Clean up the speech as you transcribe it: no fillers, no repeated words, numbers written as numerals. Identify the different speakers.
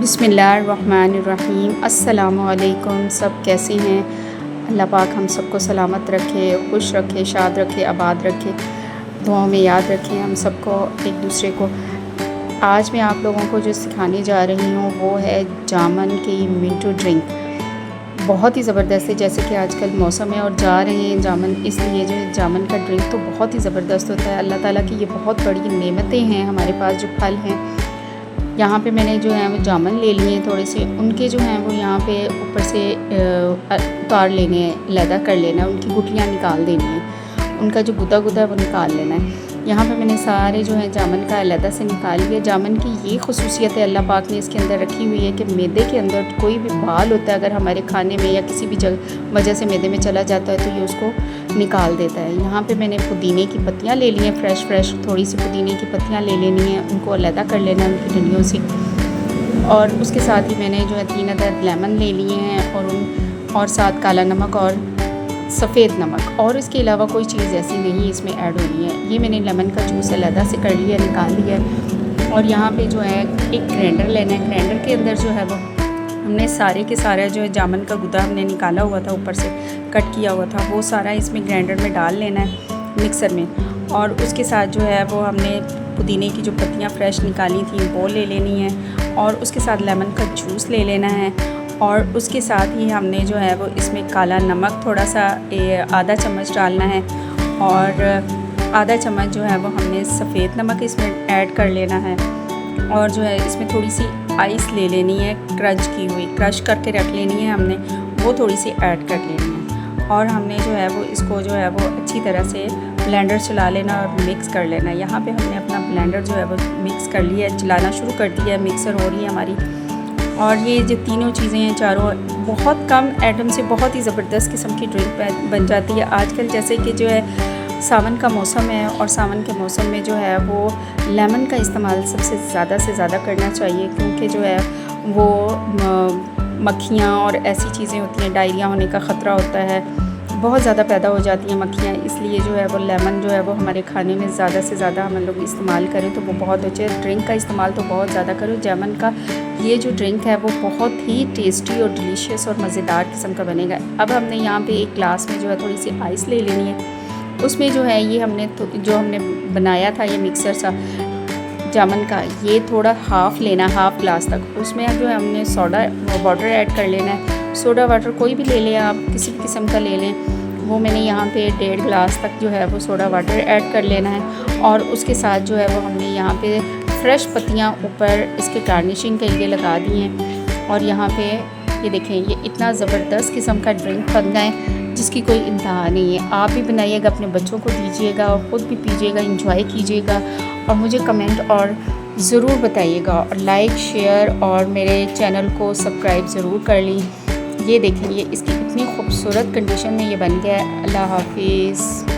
Speaker 1: बिस्मिल्लाहिर्रहमानिर्रहीम। अस्सलामुअलैकुम। सब कैसे हैं? अल्लाह पाक हम सबको सलामत रखे, खुश रखे, शाद रखे, आबाद रखे, दुआओं में याद रखें हम सबको, एक दूसरे को। आज मैं आप लोगों को जो सिखाने जा रही हूँ वो है जामन की मिंटो ड्रिंक। बहुत ही ज़बरदस्त है, जैसे कि आजकल मौसम है और जा रहे हैं जामन, इसलिए जो जामन का ड्रिंक तो बहुत ही ज़बरदस्त होता है। अल्लाह ताला की ये बहुत बड़ी नेमतें हैं हमारे पास जो फल हैं। यहाँ पे मैंने जो है वो जामन ले लिए हैं थोड़े से, उनके जो हैं वो यहाँ पे ऊपर से उतार लेने हैं, लैदा कर लेना है, उनकी गुठलियाँ निकाल देनी है, उनका जो गुदा गुदा है वो निकाल लेना है। यहाँ पे मैंने सारे जो है जामन का अलहदा से निकाल लिया। जामन की ये खसूसियत है अल्लाह पाक ने इसके अंदर रखी हुई है कि मैदे के अंदर कोई भी बाल होता है अगर हमारे खाने में या किसी भी वजह से मैदे में चला जाता है तो ये उसको निकाल देता है। यहाँ पे मैंने पुदीने की पत्तियाँ ले ली हैं, फ्रेश थोड़ी सी पुदीने की पत्तियाँ ले लेनी है, उनको अलहदा कर लेना है उनकी डंडियों से। और उसके साथ ही मैंने जो है 3 अदद लेमन ले लिए हैं और साथ काला नमक और सफ़ेद नमक, और इसके अलावा कोई चीज़ ऐसी नहीं इसमें ऐड होनी है। ये मैंने लेमन का जूस अलहदा से कर लिया, निकाल लिया। और यहाँ पे जो है एक ग्राइंडर लेना है। ग्राइंडर के अंदर जो है वो हमने सारे के सारा जो है जामन का गुदा हमने निकाला हुआ था, ऊपर से कट किया हुआ था, वो सारा इसमें ग्राइंडर में डाल लेना है मिक्सर में। और उसके साथ जो है वो हमने पुदीने की जो पत्तियाँ फ्रेश निकाली थी वो ले लेनी है, और उसके साथ लेमन का जूस ले लेना है। और उसके साथ ही हमने जो है वो इसमें काला नमक थोड़ा सा आधा चम्मच डालना है, और आधा चम्मच जो है वो हमने सफ़ेद नमक इसमें ऐड कर लेना है। और जो है इसमें थोड़ी सी आइस ले लेनी है, क्रश करके रख लेनी है हमने, वो थोड़ी सी ऐड कर लेनी है। और हमने जो है वो इसको जो है वो अच्छी तरह से ब्लेंडर चला लेना और मिक्स कर लेना। यहाँ पे हमने अपना ब्लेंडर जो है वो मिक्स कर लिया है, चलाना शुरू कर दिया है, मिक्सर हो रही है हमारी। और ये जो तीनों चीज़ें हैं चारों, बहुत कम आइटम से बहुत ही ज़बरदस्त किस्म की ड्रिंक बन जाती है। आजकल जैसे कि जो है सावन का मौसम है, और सावन के मौसम में जो है वो लेमन का इस्तेमाल सबसे ज़्यादा से ज़्यादा करना चाहिए, क्योंकि जो है वो मक्खियाँ और ऐसी चीज़ें होती हैं, डायरिया होने का ख़तरा होता है, बहुत ज़्यादा पैदा हो जाती हैं मक्खियाँ। इसलिए जो है वो लेमन जो है वो हमारे खाने में ज़्यादा से ज़्यादा हम लोग इस्तेमाल करें तो वो बहुत अच्छे। ड्रिंक का इस्तेमाल तो बहुत ज़्यादा करो। जामन का ये जो ड्रिंक है वो बहुत ही टेस्टी और डिलीशियस और मज़ेदार किस्म का बनेगा। अब हमने यहाँ पे एक ग्लास में जो है थोड़ी सी आइस ले लेनी है। उसमें जो है ये जो हमने बनाया था ये मिक्सर सा जामन का, ये थोड़ा हाफ़ लेना, हाफ़ ग्लास तक। उसमें जो है हमने सोडा वाटर ऐड कर लेना है। सोडा वाटर कोई भी ले लें आप, किसी भी किस्म का ले लें। वो मैंने यहाँ पे 1.5 ग्लास तक जो है वो सोडा वाटर ऐड कर लेना है। और उसके साथ जो है वो हमने यहाँ पे फ्रेश पत्तियाँ ऊपर इसके गार्निशिंग के लिए लगा दी हैं। और यहाँ पे ये देखें, ये इतना ज़बरदस्त किस्म का ड्रिंक बन गया है जिसकी कोई इंतहा नहीं है। आप भी बनाइएगा, अपने बच्चों को दीजिएगा और ख़ुद भी पीजिएगा, इंजॉय कीजिएगा, और मुझे कमेंट और ज़रूर बताइएगा, और लाइक शेयर और मेरे चैनल को सब्सक्राइब ज़रूर कर ली। ये देखें, ये इसकी इतनी खूबसूरत कंडीशन में ये बन गया है। अल्लाह हाफिज़।